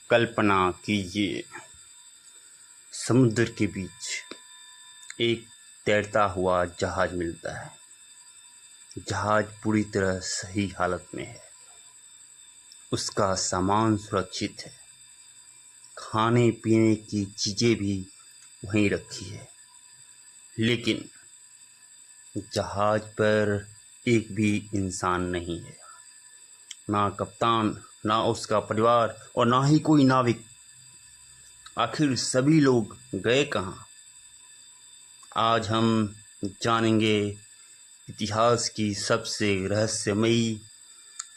कल्पना कीजिए, समुद्र के बीच एक तैरता हुआ जहाज मिलता है। जहाज पूरी तरह सही हालत में है, उसका सामान सुरक्षित है, खाने पीने की चीजें भी वहीं रखी है, लेकिन जहाज पर एक भी इंसान नहीं है, ना कप्तान, ना उसका परिवार और ना ही कोई नाविक। आखिर सभी लोग गए कहाँ? आज हम जानेंगे इतिहास की सबसे रहस्यमयी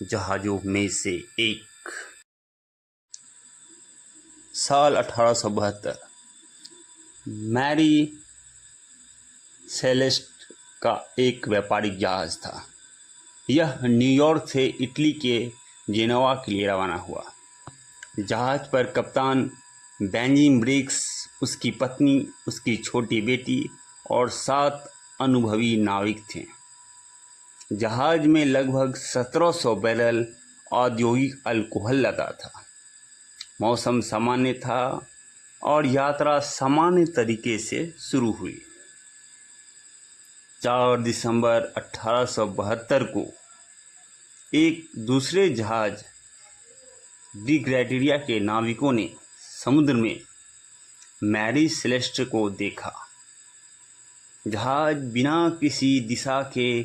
जहाजों में से एक। साल 1872 मैरी सेलेस्ट का एक व्यापारिक जहाज था। यह न्यूयॉर्क से इटली के जेनोवा के लिए रवाना हुआ। जहाज पर कप्तान बेंजामिन ब्रिग्स, उसकी पत्नी, उसकी छोटी बेटी और 7 अनुभवी नाविक थे। जहाज में लगभग 1700 बैरल औद्योगिक अल्कोहल लगा था। मौसम सामान्य था और यात्रा सामान्य तरीके से शुरू हुई। 4 दिसंबर 1872 को एक दूसरे जहाज डी ग्रेटेरिया के नाविकों ने समुद्र में मैरी सेलेस्ट को देखा। जहाज बिना किसी दिशा के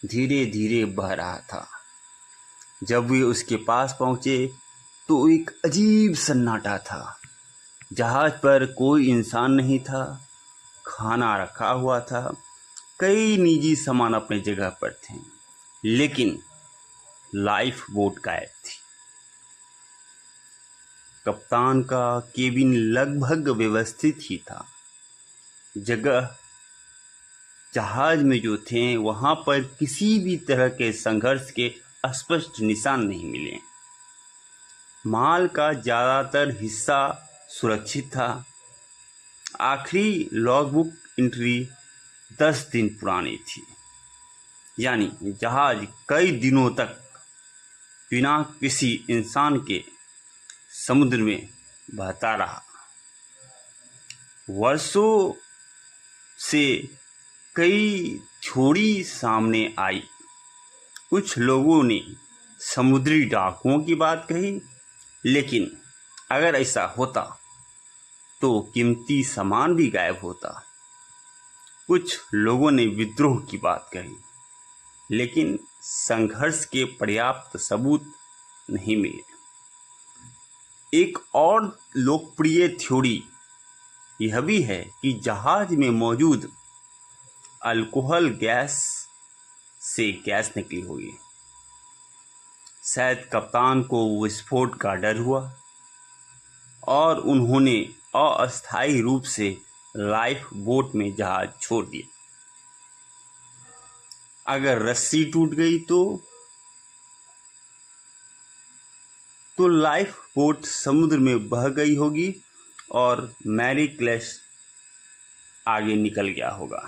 धीरे धीरे बह रहा था। जब वे उसके पास पहुंचे तो एक अजीब सन्नाटा था। जहाज पर कोई इंसान नहीं था। खाना रखा हुआ था, कई निजी सामान अपनी जगह पर थे, लेकिन लाइफ बोट गायब थी। कप्तान का केबिन लगभग व्यवस्थित ही था। जगह जहाज में जो थे वहां पर किसी भी तरह के संघर्ष के स्पष्ट निशान नहीं मिले। माल का ज्यादातर हिस्सा सुरक्षित था। आखिरी लॉगबुक एंट्री 10 दिन पुरानी थी, यानी जहाज कई दिनों तक बिना किसी इंसान के समुद्र में बहता रहा। वर्षों से कई थ्योरी सामने आई। कुछ लोगों ने समुद्री डाकुओं की बात कही, लेकिन अगर ऐसा होता तो कीमती सामान भी गायब होता। कुछ लोगों ने विद्रोह की बात कही, लेकिन संघर्ष के पर्याप्त सबूत नहीं मिले। एक और लोकप्रिय थ्योरी यह भी है कि जहाज में मौजूद अल्कोहल गैस से गैस निकली होगी। शायद कप्तान को विस्फोट का डर हुआ और उन्होंने अस्थायी रूप से लाइफ बोट में जहाज छोड़ दिया। अगर रस्सी टूट गई तो लाइफ बोट समुद्र में बह गई होगी और मैरी सेलेस्ट आगे निकल गया होगा।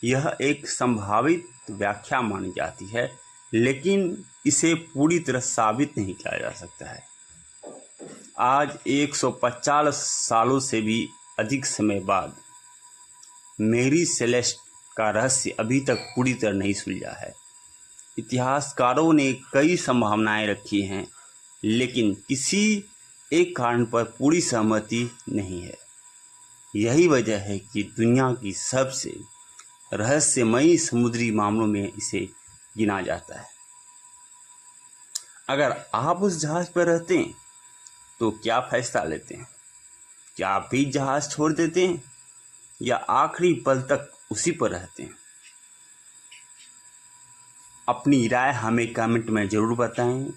यह एक संभावित व्याख्या मानी जाती है, लेकिन इसे पूरी तरह साबित नहीं किया जा सकता है। आज 150 सालों से भी अधिक समय बाद मैरी सेलेस्ट का रहस्य अभी तक पूरी तरह नहीं सुलझा है। इतिहासकारों ने कई संभावनाएं रखी हैं, लेकिन किसी एक कारण पर पूरी सहमति नहीं है। यही वजह है कि दुनिया की सबसे रहस्यमयी समुद्री मामलों में इसे गिना जाता है। अगर आप उस जहाज पर रहते हैं तो क्या फैसला लेते हैं? क्या आप भी जहाज छोड़ देते हैं या आखिरी पल तक उसी पर रहते हैं? अपनी राय हमें कमेंट में जरूर बताएं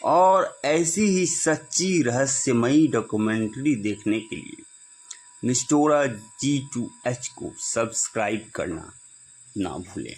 और ऐसी ही सच्ची रहस्यमयी डॉक्यूमेंट्री देखने के लिए निष्ठुरा G2H को सब्सक्राइब करना ना भूलें।